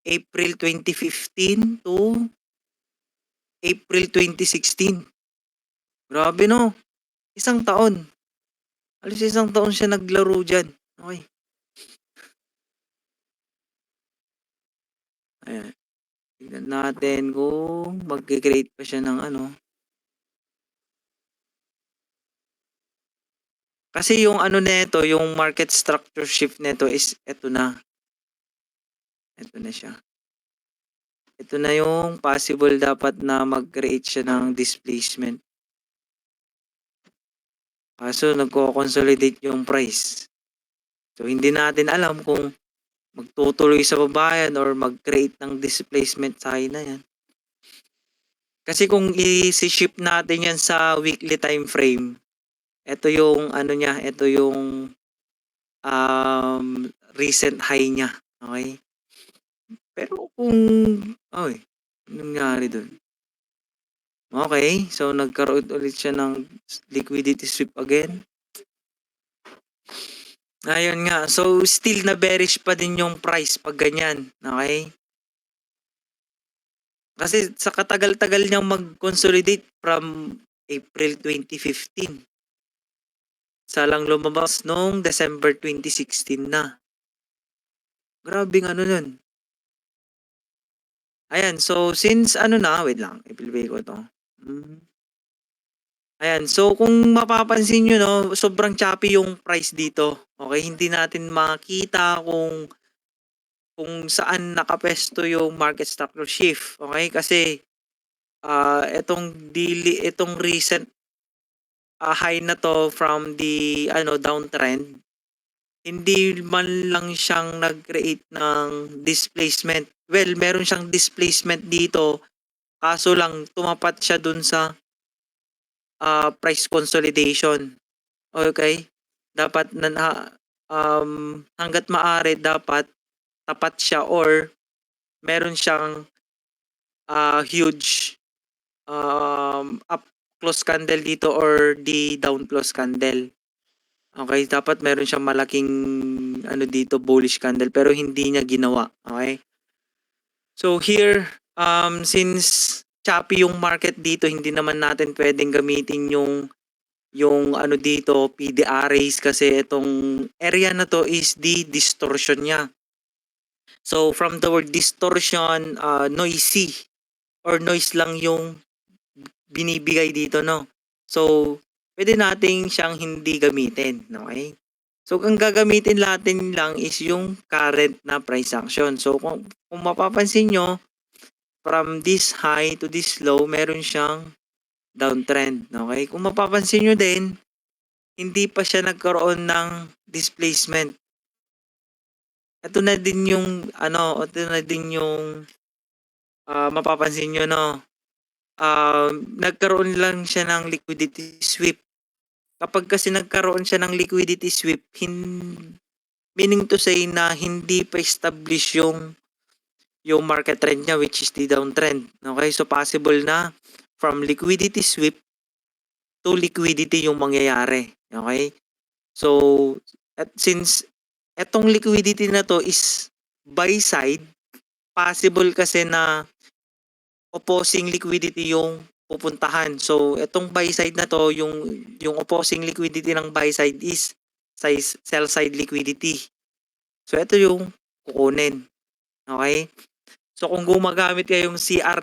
April 2015 to April 2016. Grabe 'no, isang taon. Halos isang taon siya naglaro diyan, okey. Ayan, tignan natin kung magke-create pa siya ng ano. Kasi yung ano nito, yung market structure shift nito is eto na, eto na siya. Ito na yung possible dapat na mag-create siya ng displacement. Kaso nagko-consolidate yung price. So hindi natin alam kung magtutuloy sa baba yan or mag-create ng displacement sa high na yan. Kasi kung i-shift natin yan sa weekly time frame, ito yung ano niya, ito yung recent high niya. Okay? Pero kung, oy, anong nangyari dun? Okay, so nagkaroon ulit siya ng liquidity sweep again. Ayun nga, so still na bearish pa din yung price pag ganyan, okay? Kasi sa katagal-tagal niyang mag-consolidate from April 2015. Salang lumabas nung December 2016 na. Grabeng ano nun. Ayan, so since ano na, wait lang, i-play ko to. Ayan, so kung mapapansin nyo, no, sobrang choppy yung price dito. Okay, hindi natin makita kung saan nakapesto yung market structure shift. Okay, kasi itong recent high na to from the downtrend, hindi man lang siyang nag-create ng displacement. Well, meron siyang displacement dito, kaso lang tumapat siya dun sa price consolidation. Okay? Dapat hangga't maaari dapat tapat siya or meron siyang huge up close candle dito or the down close candle. Okay, dapat meron siyang malaking ano dito, bullish candle, pero hindi niya ginawa. Okay? So here, since choppy yung market dito, hindi naman natin pwedeng gamitin yung ano dito, PD arrays, kasi itong area na to is the distortion niya. So from the word distortion, noisy or noise lang yung binibigay dito, no? So pwede nating siyang hindi gamitin, okay? So ang gagamitin natin lang is yung current na price action. So kung mapapansin nyo, from this high to this low, meron siyang downtrend, okay? Kung mapapansin nyo din, hindi pa siya nagkaroon ng displacement. Ito na din yung mapapansin nyo, no? Nagkaroon lang siya ng liquidity sweep. Kapag kasi nagkaroon siya ng liquidity sweep, meaning to say na hindi pa establish yung market trend niya, which is the downtrend. Okay, so possible na from liquidity sweep to liquidity yung mangyayari. Okay, so since etong liquidity na to is buy side, possible kasi na opposing liquidity yung pupuntahan. So etong buy side na to, yung opposing liquidity ng buy side is sell side liquidity. So ito yung kukunin. Okay? So kung gumagamit kayo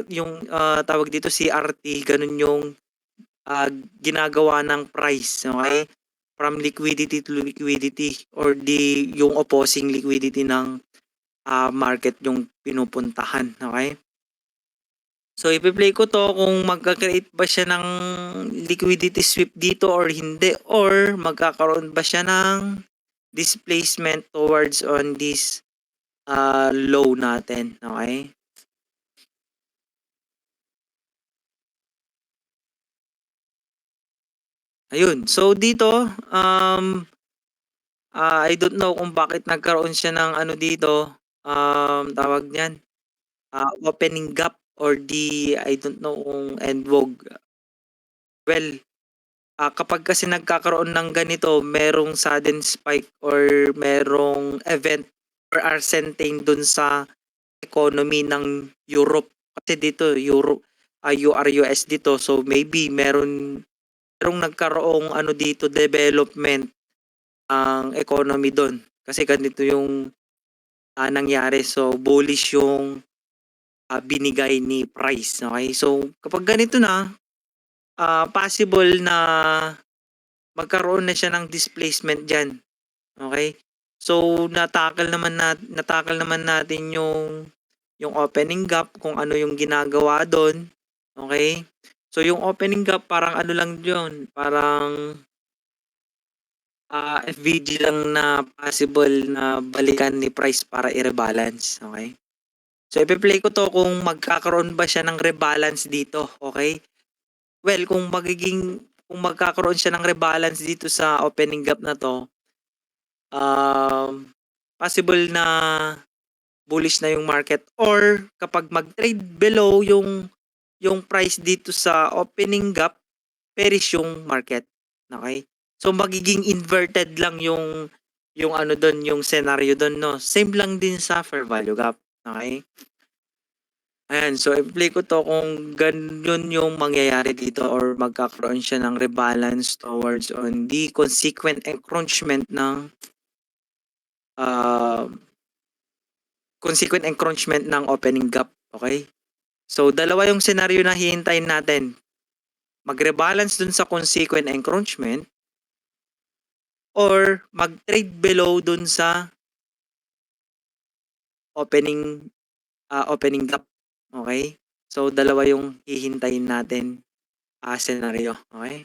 yung tawag dito CRT, ganun yung ginagawa ng price, okay? From liquidity to liquidity or yung opposing liquidity ng market yung pinupuntahan, okay? So ipi-play ko to kung magka-create ba siya ng liquidity sweep dito or hindi, or magkakaroon ba siya ng displacement towards on this low natin, okay? Ayun. So dito, I don't know kung bakit nagkaroon siya ng ano dito, tawag niyan, opening gap or I don't know kung end wog. Well, kapag kasi nagkakaroon ng ganito, merong sudden spike or merong event or arsentane dun sa economy ng Europe. Kasi dito UR/US dito, so maybe merong nagkaroong ano dito development ang economy do'n. Kasi ganito yung nangyari. So bullish yung binigay ni price. Okay? So kapag ganito na, possible na magkaroon na siya ng displacement diyan. Okay? So natakal naman natin yung opening gap kung ano yung ginagawa doon. Okay? So yung opening gap parang ano lang 'yon, parang FVG lang na possible na balikan ni price para i-rebalance. Okay? So ipe-play ko 'to kung magkakaroon ba siya ng rebalance dito. Okay? Well, kung magkakaroon siya ng rebalance dito sa opening gap na 'to, possible na bullish na yung market, or kapag mag-trade below yung price dito sa opening gap, bearish yung market. Okay? So magiging inverted lang yung ano doon, yung scenario doon, no. Same lang din sa fair value gap. Okay? Ayan, so i-play ko 'to kung ganun yung mangyayari dito or magkakaroon siya ng rebalance towards on the consequent encroachment ng opening gap. Okay? So dalawa yung scenario na hihintayin natin. Mag-rebalance dun sa consequent encroachment or mag-trade below dun sa opening gap. Okay? So dalawa yung hihintayin natin scenario. Okay?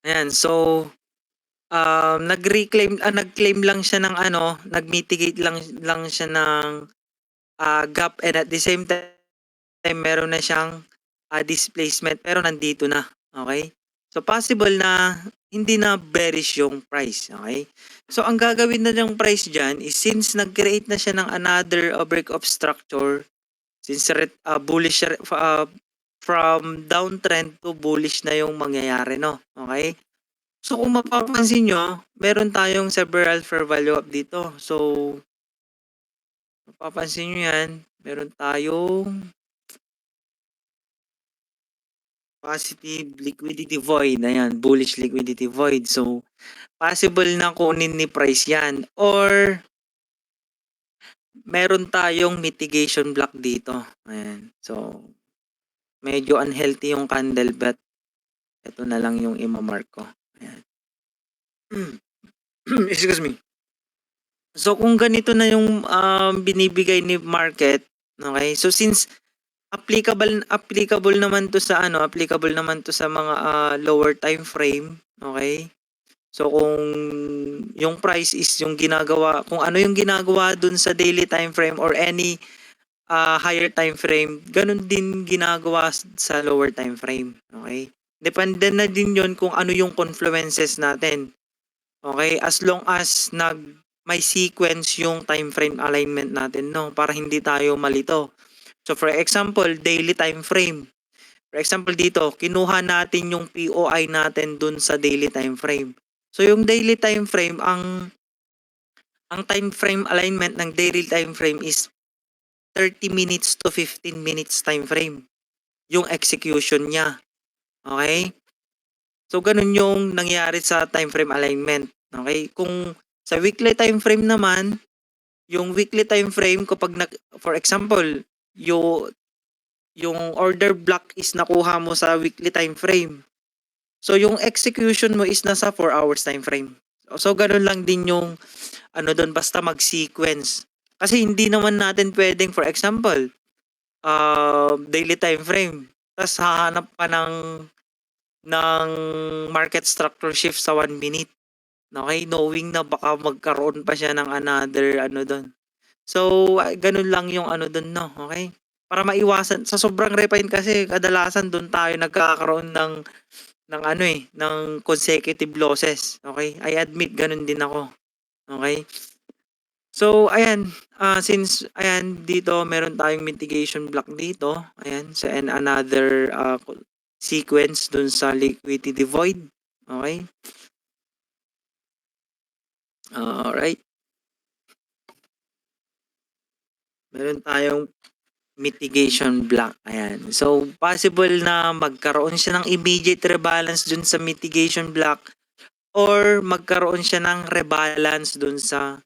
Ayan, so nag-claim lang siya ng ano, nag-mitigate lang siya ng gap, and at the same time meron na siyang displacement pero nandito na. Okay? So possible na hindi na bearish yung price. Okay? So ang gagawin na ng price dyan is, since nag-create na siya ng another break of structure, since bullish from downtrend to bullish na yung mangyayari, no? Okay? So kung mapapansin nyo, meron tayong several fair value up dito. So mapapansin nyo yan, meron tayong positive liquidity void. Ayan, bullish liquidity void. So possible na kunin ni price yan, or meron tayong mitigation block dito. Ayan. So medyo unhealthy yung candle, but ito na lang yung imamark ko. Ayan. Excuse me. So kung ganito na yung binibigay ni market, okay? So since applicable naman to sa mga lower time frame, okay? So kung yung price is yung ginagawa, kung ano yung ginagawa dun sa daily time frame or any higher time frame, ganun din ginagawa sa lower time frame, okay? Depende na din yon kung ano yung confluences natin. Okay, as long as may sequence yung time frame alignment natin, no, para hindi tayo malito. So for example, daily time frame. For example dito, kinuha natin yung POI natin dun sa daily time frame. So yung daily time frame, ang time frame alignment ng daily time frame is 30 minutes to 15 minutes time frame. Yung execution niya. Okay? So ganun yung nangyari sa time frame alignment. Okay? Kung sa weekly time frame naman, yung weekly time frame kapag for example, yung order block is nakuha mo sa weekly time frame. So yung execution mo is nasa 4 hours time frame. So ganun lang din yung ano doon, basta mag-sequence. Kasi hindi naman natin pwedeng, for example, daily time frame, tas hahanap pa ng market structure shift sa 1 minute. Okay, knowing na baka magkaroon pa siya ng another ano doon. So ganun lang yung ano doon, no, okay? Para maiwasan sa sobrang refine, kasi kadalasan doon tayo nagkakaroon ng ano ng consecutive losses. Okay? I admit ganun din ako. Okay? So ayan, since ayan dito meron tayong mitigation block dito, ayan, so and another sequence dun sa liquidity void. Okay? Alright. Meron tayong mitigation block. Ayan. So, possible na magkaroon siya ng immediate rebalance dun sa mitigation block or magkaroon siya ng rebalance dun sa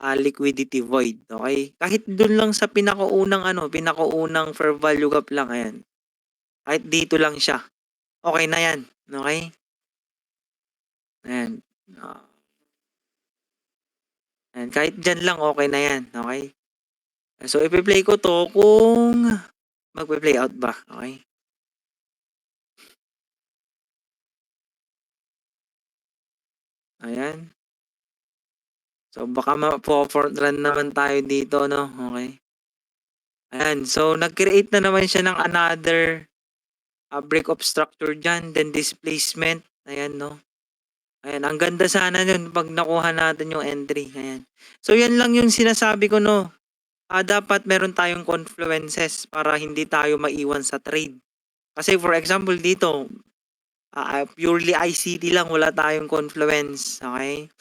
liquidity void. Okay? Kahit dun lang sa pinakaunang fair value gap lang. Ayan. Kahit dito lang siya. Okay na yan. Okay? Ayan. Ah, ayan. Kahit dyan lang, okay na yan. Okay? So, ipi-play ko to kung magpe-play out ba. Okay? Ayan. So, baka ma-forward run naman tayo dito, no? Okay. Ayan. So, nag-create na naman siya ng another break of structure dyan. Then, displacement. Ayan, no? Ayan. Ang ganda sana yun pag nakuha natin yung entry. Ayan. So, yan lang yung sinasabi ko, no? Dapat meron tayong confluences para hindi tayo maiwan sa trade. Kasi, for example, dito, purely ICT lang, wala tayong confluence. Okay?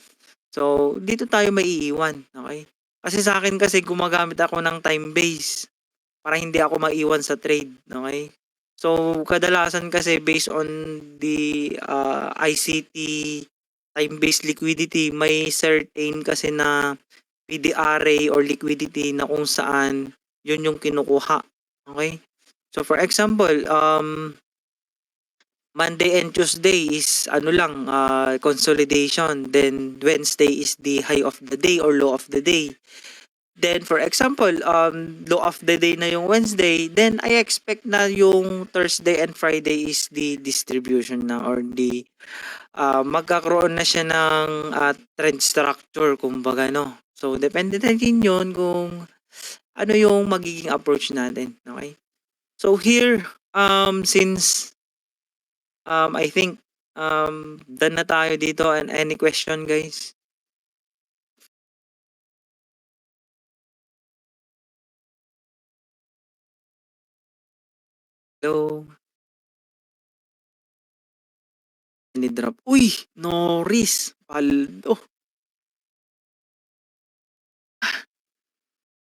So, dito tayo maiiwan, okay? Kasi sa akin kasi gumagamit ako ng time base para hindi ako maiwan sa trade, okay? So, kadalasan kasi based on the ICT time-based liquidity, may certain kasi na PDRA or liquidity na kung saan yun yung kinukuha, okay? So, for example, Monday and Tuesday is consolidation. Then Wednesday is the high of the day or low of the day. Then for example, low of the day na yung Wednesday, then I expect na yung Thursday and Friday is the distribution na or the magkakaroon na siya ng trend structure kumbaga, no. So depende na din yun kung ano yung magiging approach natin, okay? So here, since I think done na tayo dito, and any question, guys? Hello? Any drop? Uy! Norris! Paldo!